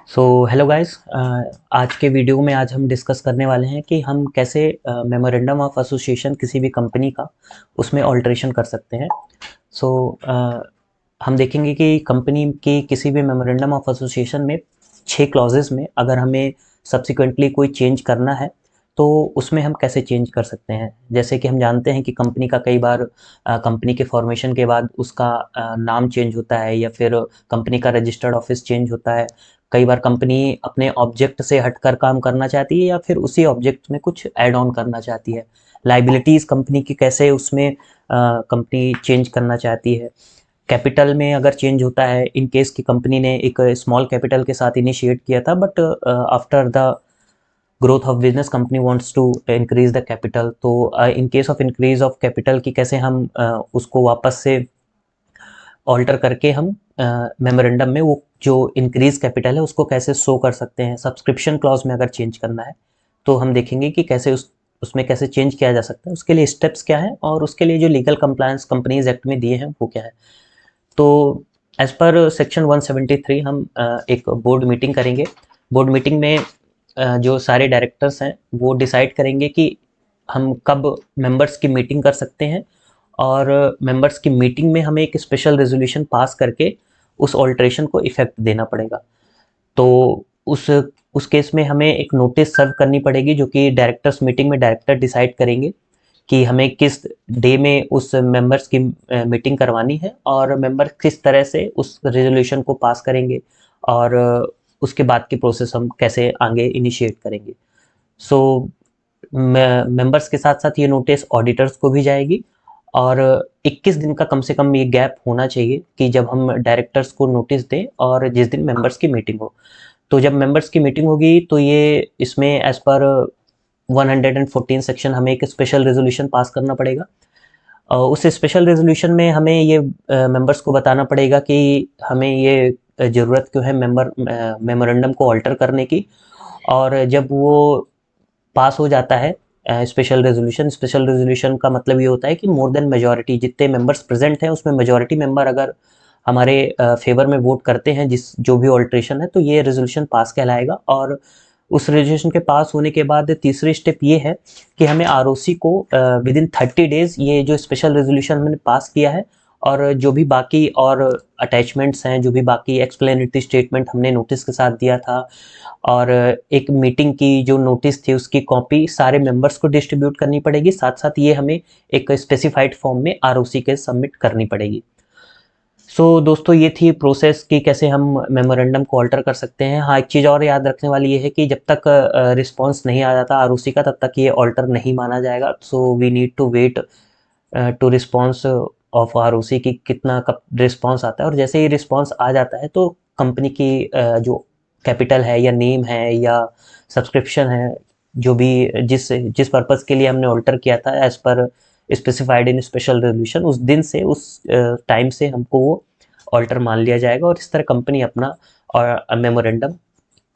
So hello guys. आज के video में आज हम डिस्कस करने वाले हैं कि हम कैसे मेमोरेंडम ऑफ एसोसिएशन किसी भी कंपनी का उसमें ऑल्ट्रेशन कर सकते हैं। सो हम देखेंगे कि कंपनी की किसी भी मेमोरेंडम ऑफ एसोसिएशन में 6 क्लॉजेस में अगर हमें सब्सिक्वेंटली कोई चेंज करना है तो उसमें हम कैसे चेंज कर सकते हैं। जैसे कि हम जानते हैं कि कंपनी का कई बार कंपनी के फॉर्मेशन के बाद उसका नाम चेंज होता है या फिर कंपनी का रजिस्टर्ड ऑफिस चेंज होता है। कई बार कंपनी अपने ऑब्जेक्ट से हटकर काम करना चाहती है या फिर उसी ऑब्जेक्ट में कुछ ऐड ऑन करना चाहती है। लाइबिलिटीज़ कंपनी की कैसे उसमें कंपनी चेंज करना चाहती है। कैपिटल में अगर चेंज होता है, इन केस की कंपनी ने एक स्मॉल कैपिटल के साथ इनिशिएट किया था but after the growth of business company wants to increase the capital, तो in case of increase of capital की कैसे हम उसको वापस से ऑल्टर करके हम मेमोरेंडम में वो जो इंक्रीज कैपिटल है उसको कैसे शो कर सकते हैं। सब्सक्रिप्शन क्लॉज में अगर चेंज करना है तो हम देखेंगे कि कैसे उसमें कैसे चेंज किया जा सकता है, उसके लिए स्टेप्स क्या हैं और उसके लिए जो लीगल कंप्लायंस कंपनीज एक्ट में दिए हैं वो क्या है। तो एज पर सेक्शन 173 हम एक बोर्ड मीटिंग करेंगे। बोर्ड मीटिंग में जो सारे डायरेक्टर्स हैं वो डिसाइड करेंगे कि हम कब मेंबर्स की मीटिंग कर सकते हैं और मेंबर्स की मीटिंग में हमें एक स्पेशल रेजोल्यूशन पास करके उस ऑल्ट्रेशन को इफेक्ट देना पड़ेगा। तो उस उस केस में हमें एक नोटिस सर्व करनी पड़ेगी जो कि डायरेक्टर्स मीटिंग में डायरेक्टर डिसाइड करेंगे कि हमें किस डे में उस मेंबर्स की मीटिंग करवानी है और मेंबर किस तरह से उस रेजोल्यूशन को पास करेंगे और उसके बाद की प्रोसेस हम कैसे आगे इनिशिएट करेंगे। सो मेंबर्स के साथ साथ ये नोटिस ऑडिटर्स को भी जाएगी और 21 दिन का कम से कम ये गैप होना चाहिए कि जब हम डायरेक्टर्स को नोटिस दें और जिस दिन मेंबर्स की मीटिंग हो। तो जब मेंबर्स की मीटिंग होगी तो ये इसमें एज पर 114 सेक्शन हमें एक स्पेशल रेजोल्यूशन पास करना पड़ेगा। उस स्पेशल रेजोल्यूशन में हमें ये मेंबर्स को बताना पड़ेगा कि हमें ये ज़रूरत क्यों है मेमोरेंडम को अल्टर करने की। और जब वो पास हो जाता है स्पेशल रेजोल्यूशन का मतलब ये होता है कि मोर देन मेजॉरिटी जितने मेंबर्स प्रेजेंट हैं उसमें मेजॉरिटी मेंबर अगर हमारे फेवर में वोट करते हैं जिस जो भी ऑल्ट्रेशन है तो ये रेजोल्यूशन पास कहलाएगा। और उस रेजोल्यूशन के पास होने के बाद तीसरी स्टेप ये है कि हमें आरओसी को विद इन 30 डेज ये जो स्पेशल रेजोल्यूशन हमने पास किया है और जो भी बाकी और अटैचमेंट्स हैं, जो भी बाकी एक्सप्लेनेटरी स्टेटमेंट हमने नोटिस के साथ दिया था और एक मीटिंग की जो नोटिस थी उसकी कॉपी सारे मेंबर्स को डिस्ट्रीब्यूट करनी पड़ेगी। साथ साथ ये हमें एक स्पेसिफाइड फॉर्म में आरओसी के सबमिट करनी पड़ेगी। दोस्तों ये थी प्रोसेस कि कैसे हम मेमोरेंडम को अल्टर कर सकते हैं। हाँ, एक चीज़ और याद रखने वाली ये है कि जब तक रिस्पांस नहीं आ जाता आरओसी का तब तक ये अल्टर नहीं माना जाएगा। So we need to wait to response of ROC की कितना कब रिस्पांस आता है और जैसे ही रिस्पांस आ जाता है तो कंपनी की जो कैपिटल है या नेम है या सब्सक्रिप्शन है, जो भी जिस जिस पर्पज़ के लिए हमने अल्टर किया था as per specified in special resolution, उस दिन से उस टाइम से हमको वो ऑल्टर मान लिया जाएगा और इस तरह कंपनी अपना और मेमोरेंडम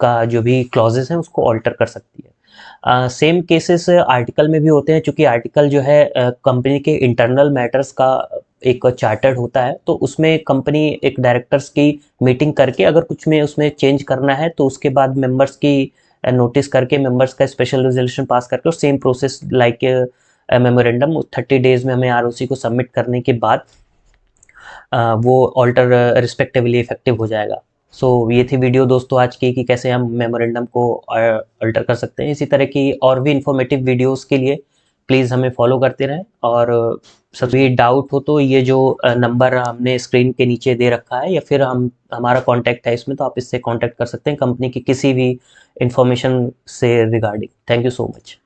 का जो भी क्लॉजेस हैं उसको ऑल्टर कर सकती है। सेम केसेस आर्टिकल में भी होते हैं, चूँकि आर्टिकल जो है कंपनी के इंटरनल मैटर्स का एक चार्टर्ड होता है तो उसमें कंपनी एक डायरेक्टर्स की मीटिंग करके अगर कुछ में उसमें चेंज करना है तो उसके बाद मेंबर्स की नोटिस करके मेंबर्स का स्पेशल रेजोल्यूशन पास करके और same process like memorandum 30 days में हमें आरओसी को सबमिट करने के बाद वो ऑल्टर रिस्पेक्टिवली इफेक्टिव हो जाएगा। ये थी वीडियो दोस्तों आज की कि कैसे हम मेमोरेंडम को अल्टर कर सकते हैं। इसी तरह की और भी इंफॉर्मेटिव वीडियोस के लिए प्लीज़ हमें फॉलो करते रहें और सभी डाउट हो तो ये जो नंबर हमने स्क्रीन के नीचे दे रखा है या फिर हमारा कॉन्टैक्ट है इसमें, तो आप इससे कॉन्टैक्ट कर सकते हैं कंपनी की किसी भी इंफॉर्मेशन से regarding. Thank you so much.